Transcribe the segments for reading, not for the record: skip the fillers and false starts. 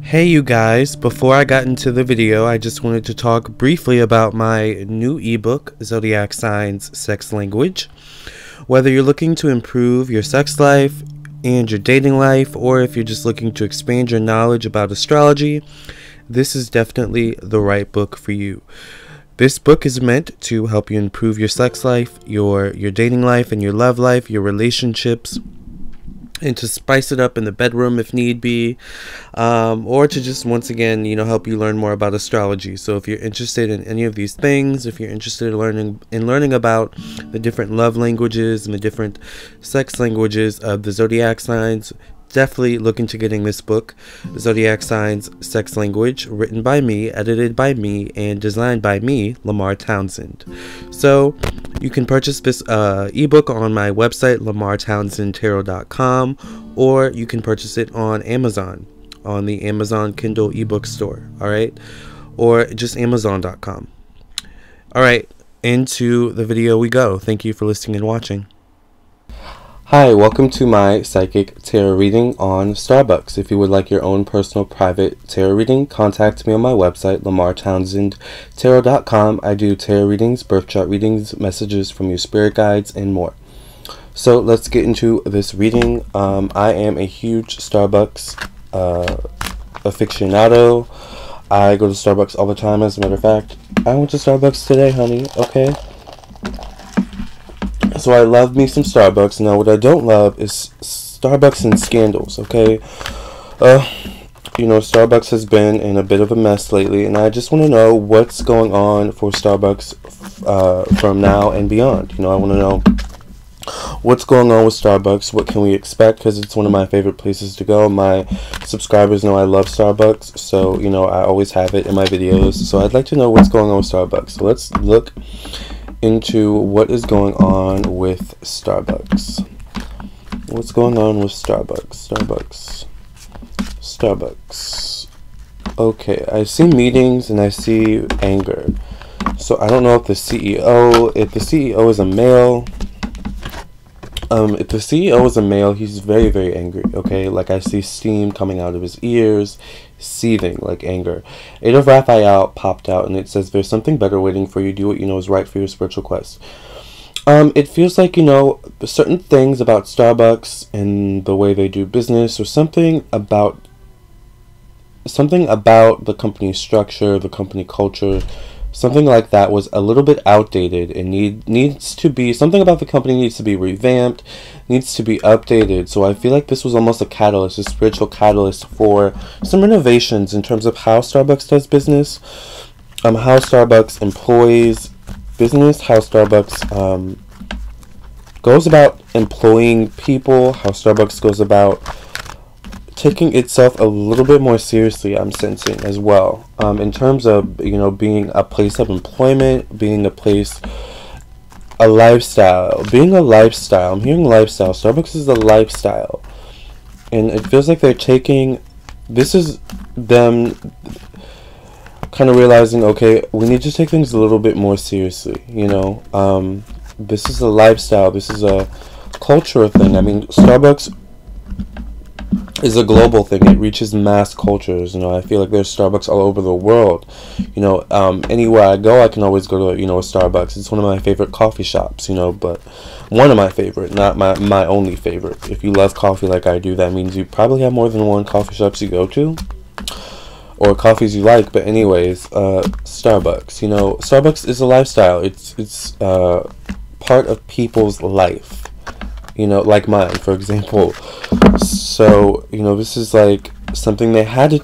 Hey you guys, before I got into the video, I just wanted to talk briefly about my new ebook, Zodiac Signs, Sex Language. Whether you're looking to improve your sex life and your dating life, or if you're just looking to expand your knowledge about astrology, this is definitely the right book for you. This book is meant to help you improve your sex life, your dating life, and your love life, your relationships, and to spice it up in the bedroom if need be, or to just once again help you learn more about astrology. So if you're interested in any of these things, if you're interested in learning about the different love languages and the different sex languages of the zodiac signs, definitely look into getting this book, Zodiac Signs, Sex Language, written by me, edited by me, and designed by me, Lamarr Townsend. So you can purchase this ebook on my website, lamarrtownsendtarot.com, or you can purchase it on Amazon, on the Amazon Kindle ebook store, alright? Or just amazon.com. Alright, into the video we go. Thank you for listening and watching. Hi, welcome to my psychic tarot reading on Starbucks. If you would like your own personal private tarot reading, contact me on my website, lamarrtownsendtarot.com. I do tarot readings, birth chart readings, messages from your spirit guides, and more. So let's get into this reading. I am a huge Starbucks aficionado. I go to Starbucks all the time, as a matter of fact. I went to Starbucks today, honey, okay? So I love me some Starbucks. Now, what I don't love is Starbucks and scandals, okay? Starbucks has been in a bit of a mess lately, and I just want to know what's going on for Starbucks from now and beyond. I want to know what's going on with Starbucks. What can we expect? Because it's one of my favorite places to go. My subscribers know I love Starbucks, so, I always have it in my videos. So I'd like to know what's going on with Starbucks. So let's look into what is going on with Starbucks. What's going on with Starbucks. Okay, I see meetings and I see anger. So I don't know if the CEO is a male. If the CEO is a male, he's very, very angry, okay? Like, I see steam coming out of his ears, seething, like anger. Eight of Raphael popped out, and it says, there's something better waiting for you. Do what you know is right for your spiritual quest. It feels like, certain things about Starbucks and the way they do business, or something about the company structure, the company culture, something like that was a little bit outdated and needs to be, something about the company needs to be revamped, needs to be updated. So I feel like this was almost a catalyst, a spiritual catalyst for some renovations in terms of how Starbucks does business, how Starbucks employs business, how Starbucks goes about employing people, how Starbucks goes about taking itself a little bit more seriously, I'm sensing as well, in terms of being a place of employment, being a lifestyle. I'm hearing lifestyle. Starbucks is a lifestyle, and it feels like this is them kind of realizing, okay, we need to take things a little bit more seriously. This is a lifestyle. This is a culture thing. I mean, Starbucks is a global thing. It reaches mass cultures. I feel like there's Starbucks all over the world. Anywhere I go, I can always go to a Starbucks. It's one of my favorite coffee shops, but one of my favorite, not my only favorite. If you love coffee like I do, that means you probably have more than one coffee shops you go to, or coffees you like. But anyways, Starbucks. Starbucks is a lifestyle. It's part of people's life. Like mine, for example. So, this is like something they had to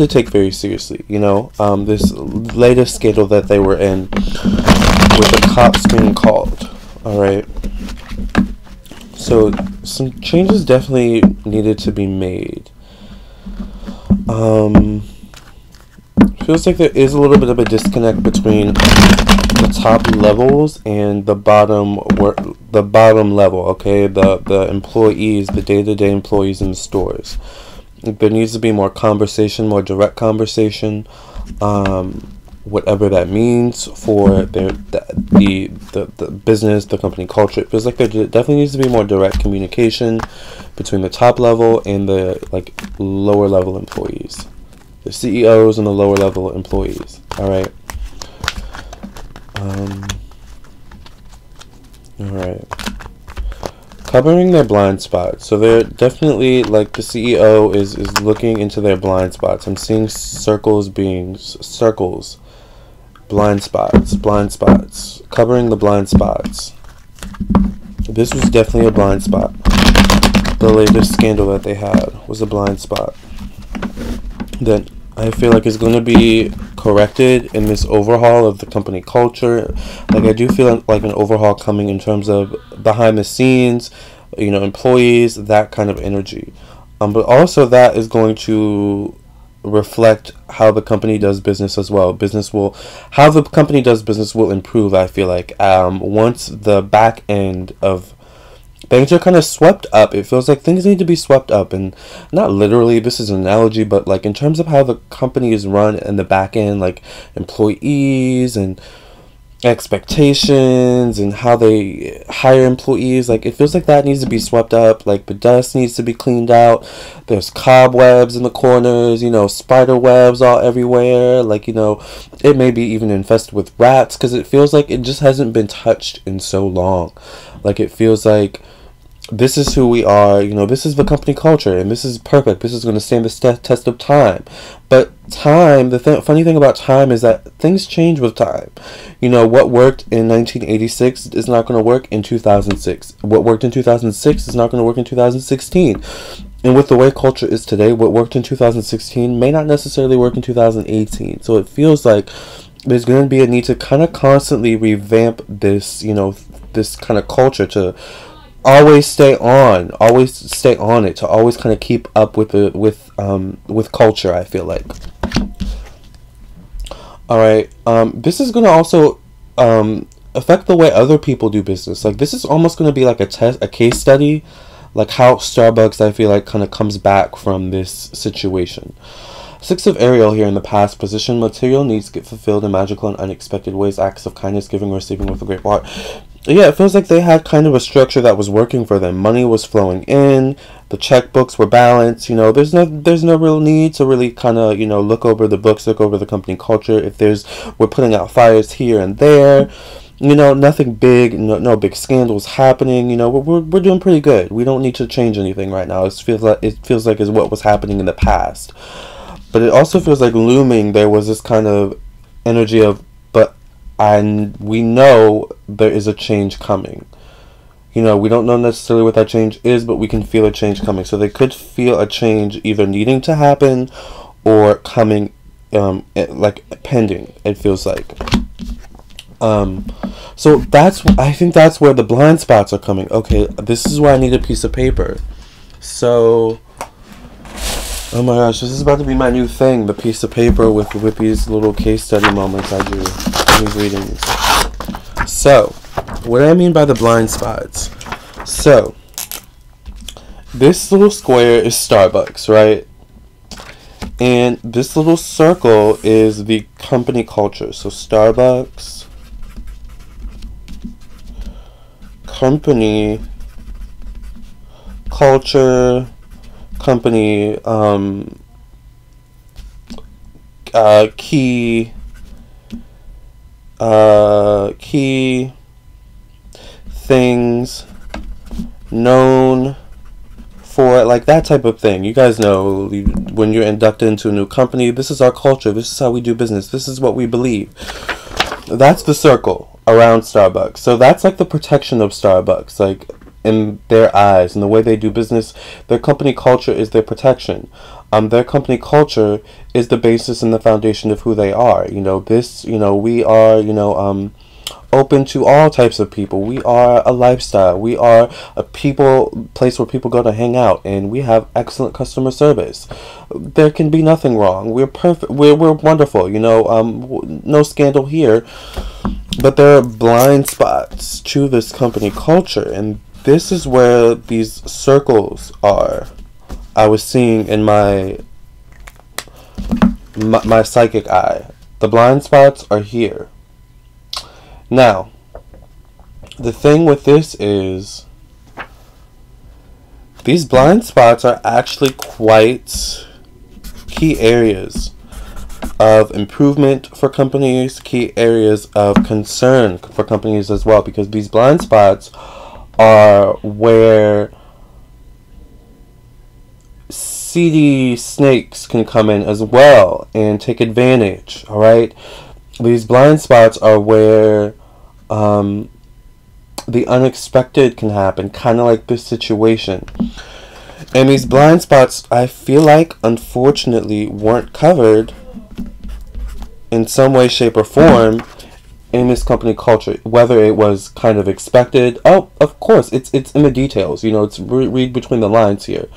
take very seriously. This latest scandal that they were in with the cops being called. Alright. So, some changes definitely needed to be made. Feels like there is a little bit of a disconnect between the top levels and the bottom level, okay? The employees, the day-to-day employees in the stores. There needs to be more conversation, more direct conversation. whatever that means for the business, the company culture. It feels like there definitely needs to be more direct communication between the top level and the like lower level employees, the CEOs and the lower level employees. All right. All right. Covering their blind spots. So they're definitely, like, the CEO is looking into their blind spots. I'm seeing circles, blind spots, covering the blind spots. This was definitely a blind spot. The latest scandal that they had was a blind spot that I feel like is going to be corrected in this overhaul of the company culture. Like, I do feel like an overhaul coming in terms of behind the scenes, you know, employees, that kind of energy. But also that is going to reflect how the company does business as well. How the company does business will improve, I feel like, once the back end of things are kind of swept up. It feels like things need to be swept up, and not literally, this is an analogy, but like in terms of how the company is run in the back end, like employees and expectations and how they hire employees. Like, it feels like that needs to be swept up. Like, the dust needs to be cleaned out. There's cobwebs in the corners, you know, spider webs all everywhere. Like, you know, it may be even infested with rats, because it feels like it just hasn't been touched in so long. Like, it feels like this is who we are, you know, this is the company culture, and this is perfect. This is going to stand the test of time. But time, funny thing about time is that things change with time. You know, what worked in 1986 is not going to work in 2006. What worked in 2006 is not going to work in 2016. And with the way culture is today, what worked in 2016 may not necessarily work in 2018. So it feels like there's going to be a need to kind of constantly revamp this, you know, this kind of culture, to always stay on it, to always kind of keep up with culture, I feel like. All right, this is going to also affect the way other people do business. Like, this is almost going to be like a case study, like how Starbucks, I feel like, kind of comes back from this situation. Six of Ariel here in the past position. Material needs get fulfilled in magical and unexpected ways. Acts of kindness, giving or receiving with a great heart. Yeah, it feels like they had kind of a structure that was working for them. Money was flowing in. The checkbooks were balanced. You know, there's no real need to really kind of, you know, look over the books, look over the company culture. If we're putting out fires here and there. You know, nothing big, no big scandals happening. You know, we're doing pretty good. We don't need to change anything right now. It feels like is what was happening in the past. But it also feels like looming, there was this kind of energy of, we know there is a change coming. You know, we don't know necessarily what that change is, but we can feel a change coming. So they could feel a change either needing to happen or coming, like pending, it feels like. So I think that's where the blind spots are coming. Okay, this is where I need a piece of paper. So, oh my gosh, this is about to be my new thing, the piece of paper with these little case study moments I do in these readings. So, what do I mean by the blind spots? So, this little square is Starbucks, right? And this little circle is the company culture. So, Starbucks, company culture, company key things known for, like that type of thing. You guys know, when you're inducted into a new company, this is our culture, this is how we do business, this is what we believe. That's the circle around Starbucks. So that's like the protection of Starbucks, like in their eyes and the way they do business. Their company culture is their protection. Their company culture is the basis and the foundation of who they are. You know, we are, open to all types of people. We are a lifestyle. We are a place where people go to hang out, and we have excellent customer service. There can be nothing wrong. We're perfect. We're wonderful. No scandal here. But there are blind spots to this company culture, and this is where these circles are. I was seeing in my psychic eye. The blind spots are here. Now, the thing with this is, these blind spots are actually quite key areas of improvement for companies, key areas of concern for companies as well, because these blind spots are where seedy snakes can come in as well and take advantage. All right, these blind spots are where the unexpected can happen, kind of like this situation. And these blind spots, I feel like, unfortunately, weren't covered in some way, shape, or form in this company culture. Whether it was kind of expected, oh, of course, it's in the details. You know, it's read between the lines here.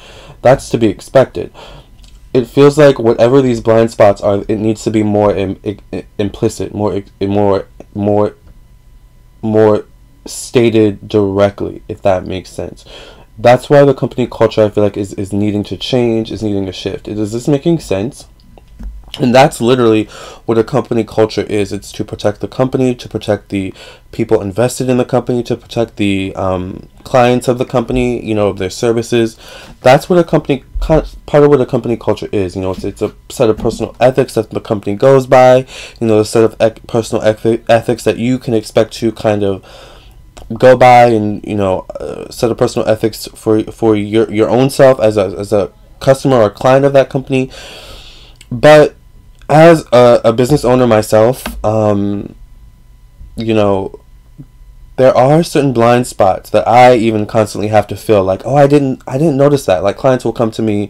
That's to be expected. It feels like whatever these blind spots are, it needs to be more implicit, more stated directly, if that makes sense. That's why the company culture, I feel like, is needing to change, is needing a shift. Is this making sense? And that's literally what a company culture is. It's to protect the company, to protect the people invested in the company, to protect the clients of the company, you know, their services. That's what a company, part of what a company culture is. You know, it's a set of personal ethics that the company goes by, you know, a set of personal ethics that you can expect to kind of go by, and, you know, a set of personal ethics for your own self as a customer or client of that company. But as a business owner myself, you know, there are certain blind spots that I even constantly have to feel like, oh, I didn't notice that. Like, clients will come to me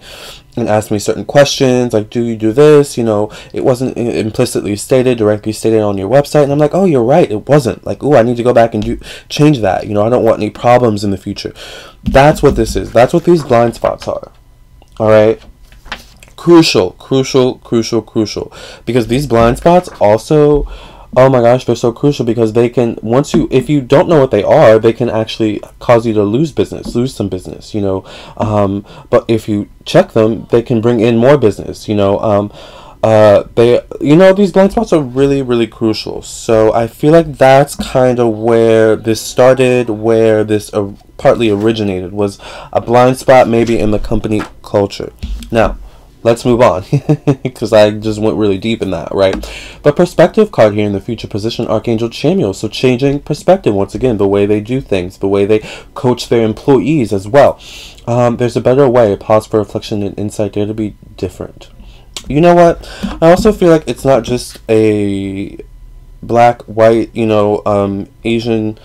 and ask me certain questions, like, do you do this? You know, it wasn't implicitly stated, directly stated on your website. And I'm like, oh, you're right, it wasn't. Like, oh, I need to go back and change that. You know, I don't want any problems in the future. That's what this is. That's what these blind spots are. All right. Crucial. Because these blind spots also, oh my gosh, they're so crucial, because they can, if you don't know what they are, they can actually cause you to lose some business, you know. But if you check them, they can bring in more business, you know. These blind spots are really, really crucial. So I feel like that's kind of where this started, where this partly originated, was a blind spot maybe in the company culture. Now, let's move on, because I just went really deep in that, right? But perspective card here in the future position, Archangel Chamuel. So changing perspective, once again, the way they do things, the way they coach their employees as well. There's a better way, pause for reflection and insight there to be different. You know what? I also feel like it's not just a black, white, you know, Asian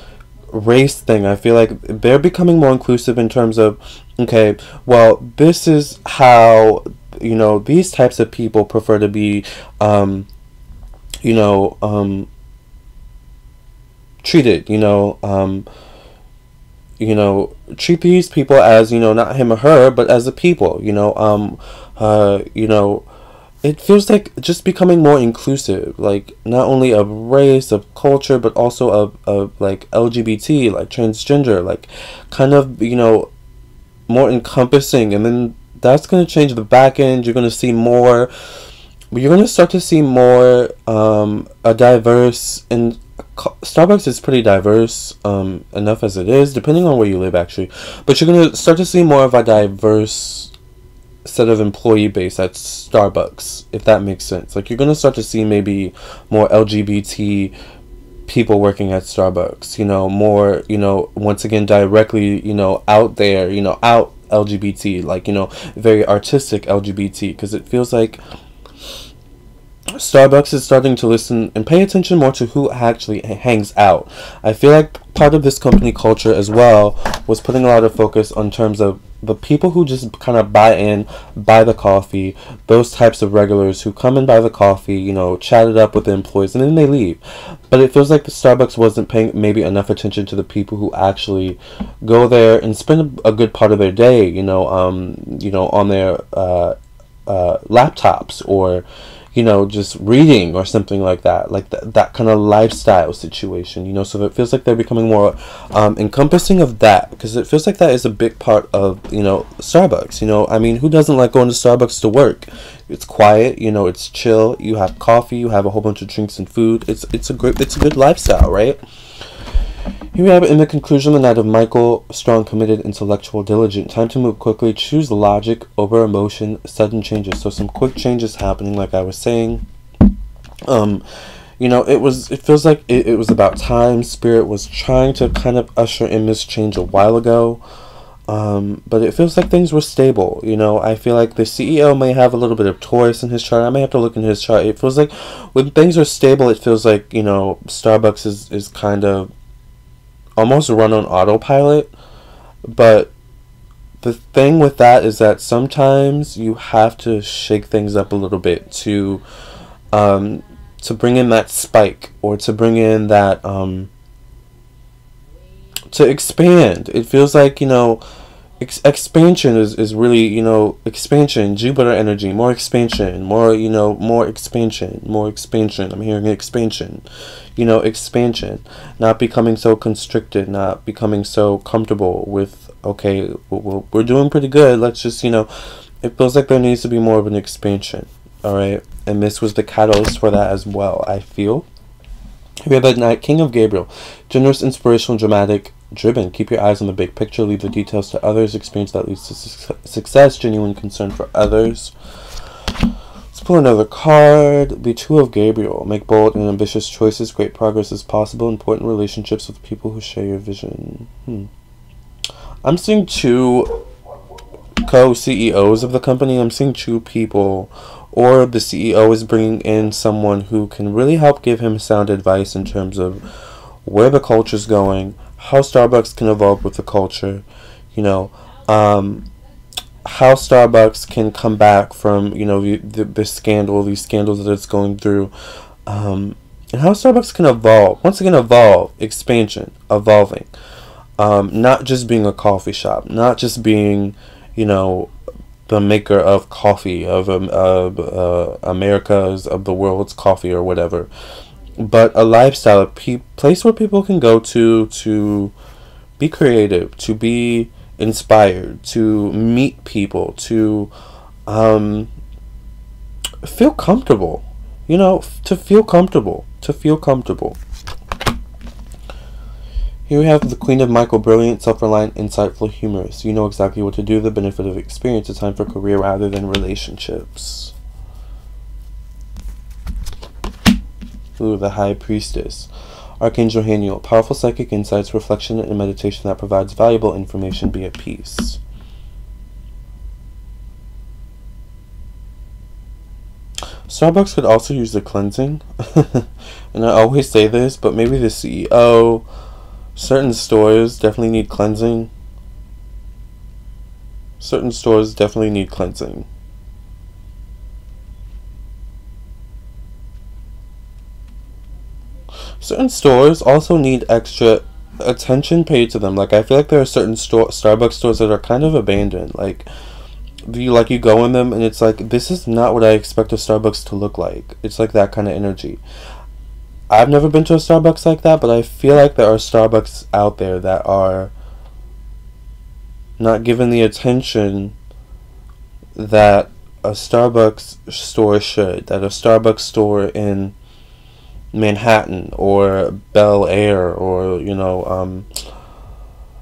race thing. I feel like they're becoming more inclusive in terms of, okay, well, this is how, you know, these types of people prefer to be, treated, treat these people as, you know, not him or her, but as a people, it feels like just becoming more inclusive, like not only of race, of culture, but also of like LGBT, like transgender, like kind of, you know, more encompassing. And then that's going to change the back end. You're going to see more, you're going to start to see more a diverse, and Starbucks is pretty diverse enough as it is, depending on where you live actually, but you're going to start to see more of a diverse set of employee base at Starbucks, if that makes sense. Like, you're going to start to see maybe more LGBT people working at Starbucks, you know, more, you know, once again, directly, you know, out there, you know, out LGBT, like, you know, very artistic LGBT, because it feels like Starbucks is starting to listen and pay attention more to who actually hangs out. I feel like part of this company culture as well was putting a lot of focus on terms of the people who just kind of buy the coffee, those types of regulars who come and buy the coffee, you know, chat it up with the employees, and then they leave. But it feels like the Starbucks wasn't paying maybe enough attention to the people who actually go there and spend a good part of their day, on their laptops, or, just reading or something like that, like that kind of lifestyle situation, so it feels like they're becoming more encompassing of that, because it feels like that is a big part of, Starbucks. I mean, who doesn't like going to Starbucks to work? It's quiet, it's chill, you have coffee, you have a whole bunch of drinks and food. It's a good lifestyle, right? Here we have it in the conclusion, the night of Michael, strong, committed, intellectual, diligent. Time to move quickly, choose logic over emotion, sudden changes. So some quick changes happening, like I was saying. It feels like it was about time. Spirit was trying to kind of usher in this change a while ago. But it feels like things were stable. I feel like the CEO may have a little bit of Taurus in his chart. I may have to look in his chart. It feels like when things are stable, it feels like, Starbucks is kind of almost run on autopilot. But the thing with that is that sometimes you have to shake things up a little bit to bring in that spike, or to bring in that to expand. It feels like, expansion is really, expansion, Jupiter energy, more expansion, more expansion. I'm hearing expansion, expansion, not becoming so constricted, not becoming so comfortable with, okay, we're doing pretty good, let's just, it feels like there needs to be more of an expansion, all right? And this was the catalyst for that as well, I feel. We have that night, King of Gabriel, generous, inspirational, dramatic, driven. Keep your eyes on the big picture. Leave the details to others. Experience that leads to success. Genuine concern for others. Let's pull another card. The Two of Gabriel. Make bold and ambitious choices. Great progress is possible. Important relationships with people who share your vision. I'm seeing two co-CEOs of the company. I'm seeing two people, or the CEO is bringing in someone who can really help give him sound advice in terms of where the culture's going, how Starbucks can evolve with the culture, how Starbucks can come back from, the scandal, these scandals that it's going through, and how Starbucks can evolve. Once again, expansion, evolving. Not just being a coffee shop, not just being, the maker of coffee, of America's, of the world's coffee or whatever, but a lifestyle, a place where people can go to be creative, to be inspired, to meet people, to feel comfortable, to feel comfortable. Here we have the Queen of Michael, brilliant, self-reliant, insightful, humorous. You know exactly what to do, the benefit of experience, a time for career rather than relationships. Ooh, the High Priestess. Archangel Haniel, powerful psychic insights, reflection, and meditation that provides valuable information. Be at peace. Starbucks could also use the cleansing. And I always say this, but maybe the CEO, certain stores definitely need cleansing. Certain stores definitely need cleansing. Certain stores also need extra attention paid to them. Like, I feel like there are certain Starbucks stores that are kind of abandoned. Like you go in them and it's like, this is not what I expect a Starbucks to look like. It's like that kind of energy. I've never been to a Starbucks like that, but I feel like there are Starbucks out there that are not given the attention that a Starbucks store should. That a Starbucks store in Manhattan or Bel Air or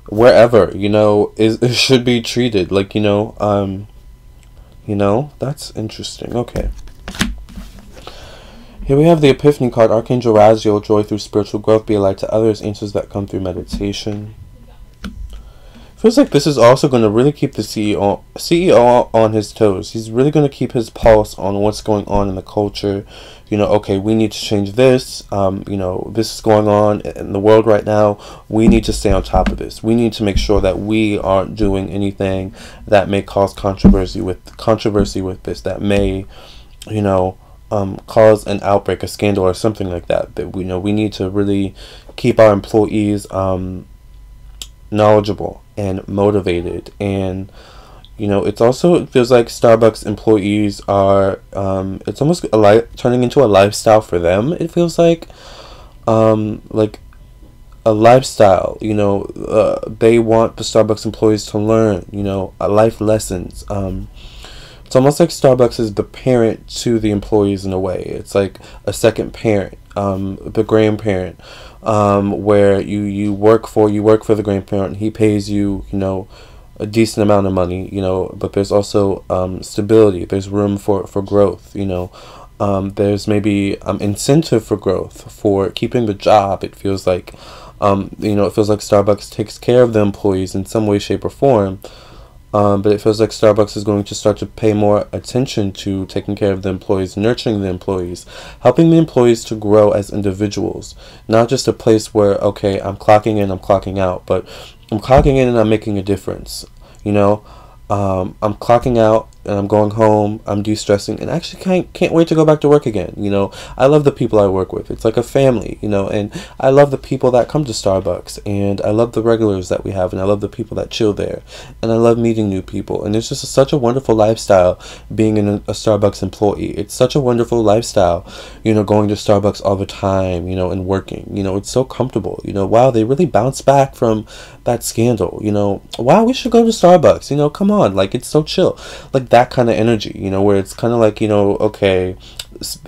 wherever is should be treated. Like, that's interesting. Okay, here we have the Epiphany card, Archangel Raziel, joy through spiritual growth, be a light to others, answers that come through meditation. Feels like this is also going to really keep the CEO on his toes. He's really going to keep his pulse on what's going on in the culture. Okay, we need to change this. This is going on in the world right now. We need to stay on top of this. We need to make sure that we aren't doing anything that may cause controversy with this, that may, cause an outbreak, a scandal, or something like that. That we need to really keep our employees knowledgeable and motivated, and You know, it feels like Starbucks employees are, it's almost turning into a lifestyle for them. It feels like a lifestyle. You know, they want the Starbucks employees to learn, you know, life lessons. It's almost like Starbucks is the parent to the employees in a way. It's like a second parent, the grandparent, where you work for the grandparent, and he pays you, you know, a decent amount of money, you know, but there's also stability. There's room for growth, you know. There's maybe incentive for growth, for keeping the job. It feels like, you know, it feels like Starbucks takes care of the employees in some way, shape, or form. But it feels like Starbucks is going to start to pay more attention to taking care of the employees, nurturing the employees, helping the employees to grow as individuals. Not just a place where, okay, I'm clocking in, I'm clocking out, but I'm clocking in and I'm making a difference. You know, I'm clocking out and I'm going home, I'm de-stressing, and actually can't wait to go back to work again. You know, I love the people I work with. It's like a family, you know, and I love the people that come to Starbucks, and I love the regulars that we have, and I love the people that chill there, and I love meeting new people, and it's just such a wonderful lifestyle being a Starbucks employee. It's such a wonderful lifestyle, you know, going to Starbucks all the time, you know, and working. You know, it's so comfortable. You know, wow, they really bounced back from that scandal. You know, wow, we should go to Starbucks. You know, come on, like, it's so chill. Like, that kind of energy, you know, where it's kind of like, you know, okay,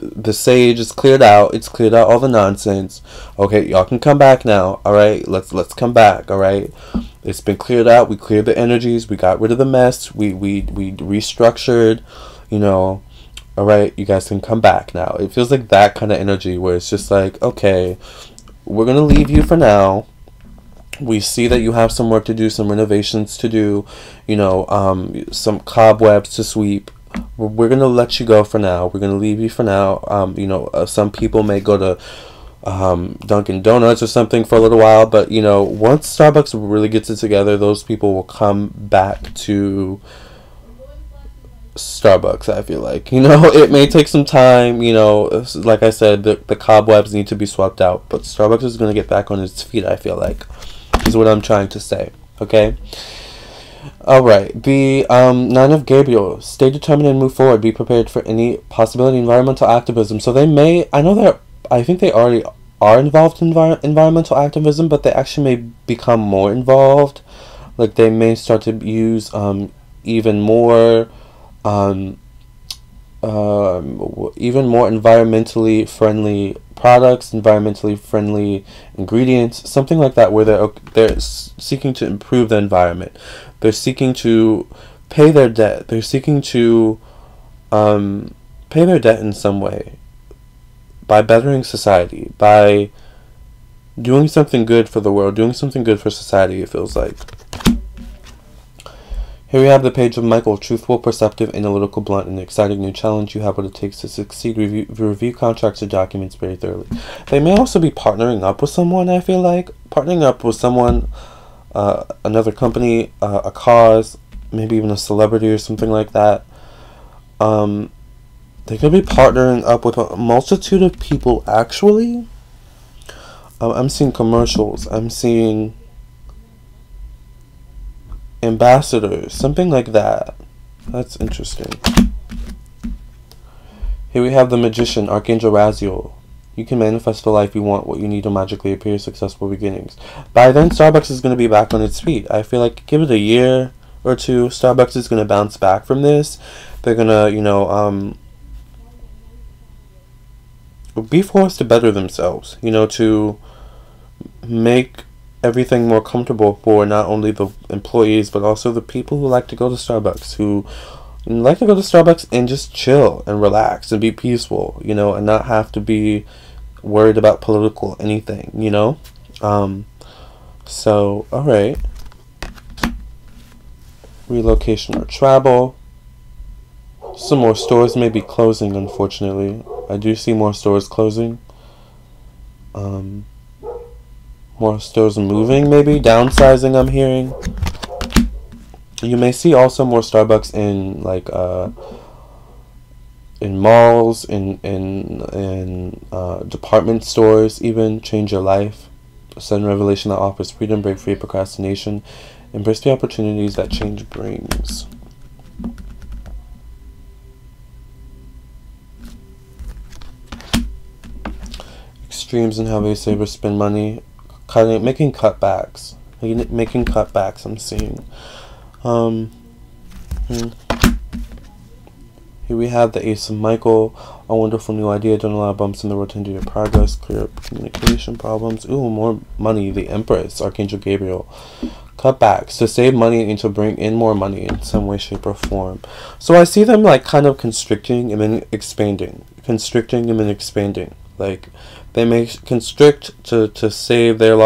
the sage is cleared out. It's cleared out all the nonsense. Okay, y'all can come back now. All right, let's come back. All right, it's been cleared out. We cleared the energies. We got rid of the mess. We restructured. You know, all right, you guys can come back now. It feels like that kind of energy where it's just like, okay, we're gonna leave you for now. We see that you have some work to do, some renovations to do, you know, some cobwebs to sweep. We're going to let you go for now. We're going to leave you for now. You know, some people may go to Dunkin' Donuts or something for a little while. But, you know, once Starbucks really gets it together, those people will come back to Starbucks, I feel like. You know, it may take some time. You know, like I said, the cobwebs need to be swept out. But Starbucks is going to get back on its feet, I feel like, is what I'm trying to say. Okay? Alright. The Nine of Gabriel. Stay determined and move forward. Be prepared for any possibility of environmental activism. So they may, I think they already are involved in environmental activism, but they actually may become more involved. Like, they may start to use even more environmentally friendly products, environmentally friendly ingredients, something like that, where they're seeking to improve the environment. They're seeking to pay their debt. They're seeking to pay their debt in some way by bettering society, by doing something good for the world, doing something good for society, it feels like. Here we have the page of Michael, truthful, perceptive, analytical, blunt, and exciting new challenge. You have what it takes to succeed. Review contracts or documents very thoroughly. They may also be partnering up with someone, I feel like. Partnering up with someone, another company, a cause, maybe even a celebrity or something like that. They could be partnering up with a multitude of people, actually. I'm seeing commercials. I'm seeing ambassadors, something like that. That's interesting. Here we have the Magician, Archangel Raziel. You can manifest the life you want. What you need to magically appear. Successful beginnings. By then, Starbucks is going to be back on its feet. I feel like give it a year or two, Starbucks is going to bounce back from this. They're going to, you know, be forced to better themselves. You know, to make everything more comfortable for not only the employees but also the people who like to go to Starbucks, who like to go to Starbucks and just chill and relax and be peaceful, you know, and not have to be worried about political anything, you know. So alright, relocation or travel. Some more stores may be closing, unfortunately. I do see more stores closing. More stores moving, maybe downsizing, I'm hearing. You may see also more Starbucks in like in malls, in department stores, even. Change your life. A sudden revelation that offers freedom. Break free of procrastination. Embrace the opportunities that change brings. streams and how they save or spend money, making cutbacks. Making cutbacks, I'm seeing. Here we have the Ace of Michael, a wonderful new idea, done a lot of bumps in the road to hinder your progress, clear up communication problems. Ooh, more money, the Empress, Archangel Gabriel. Cutbacks, to save money and to bring in more money in some way, shape, or form. So I see them like kind of constricting and then expanding. Constricting and then expanding. Like, they may constrict to save their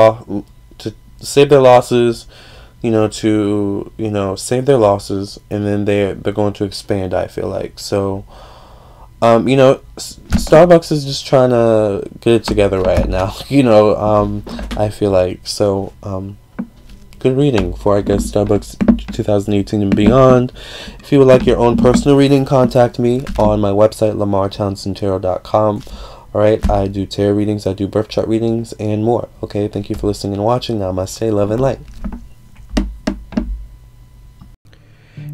save their losses, save their losses, and then they're going to expand, I feel like. So, Starbucks is just trying to get it together right now, I feel like. So, good reading for, I guess, Starbucks 2018 and beyond. If you would like your own personal reading, contact me on my website, lamarrtownsendtarot.com. Alright, I do tarot readings, I do birth chart readings, and more. Okay, thank you for listening and watching. Namaste, love, and light.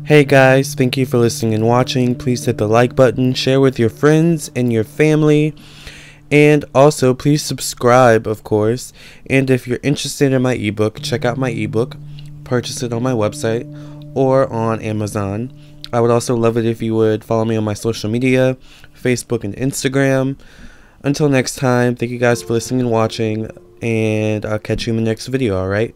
Hey guys, thank you for listening and watching. Please hit the like button, share with your friends and your family, and also please subscribe, of course. And if you're interested in my ebook, check out my ebook. Purchase it on my website or on Amazon. I would also love it if you would follow me on my social media, Facebook and Instagram. Until next time, thank you guys for listening and watching, and I'll catch you in the next video, alright?